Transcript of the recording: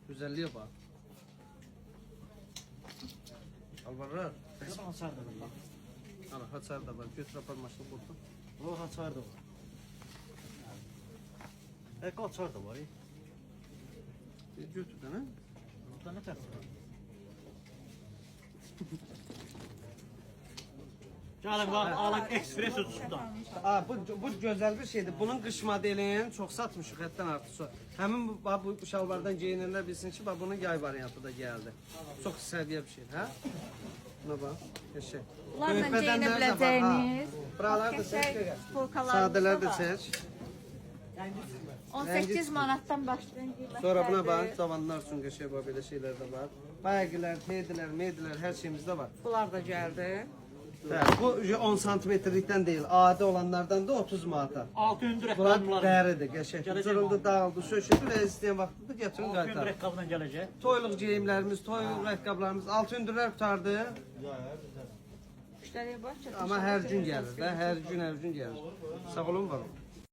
Güzelliğe bak. Şalvarlar. Haçar da var. Ana haçar da var. Götür apar maşını kurdu. O haçar da var. Haçar da var. Götür de ne? Burada ne tersi var? Gəlin bax, alın ekspres uçuşdan. Bu güzel bir şeydir. Bunun qış modelini çox satmışıq həddən artıq. Həmin bu şalvardan geyinənlər bilsin ki, bunun yay variantı da gəldi. Çox səviyyə bir şey, hə? Buna bax, qəşəng. Bunlarla geyinə biləcəyiniz. Buralar da Qəşəng çək. polkalarımız da Sadələr də var. çək. 18 manatdan başlayan qiymətlərdir. Sonra buna bax, cavanlar üçün qəşəng belə şeylər də var. Bayaqlar, teydilər, meydilər, hər şeyimizdə var. Bunlar da gəldi. Bəli, bu 10 santimetrlikdən deyil, adi olanlardan da 30 manata. 6 hündür Bunlar rəqablar. dəridir, qəşəng. Gələcək Cırıldı, dağıldı, söküldü və istəyən vaxtında gətirin 6 hündür qaytar. rəqabla gələcək. Toyluq geyimlərimiz, toyluq rəqqablarımız 6 hündürlər qutardı. Müştəriyə bax. Amma hər gün gəlir də, hər gün gəlir. Sağ olun, var olun.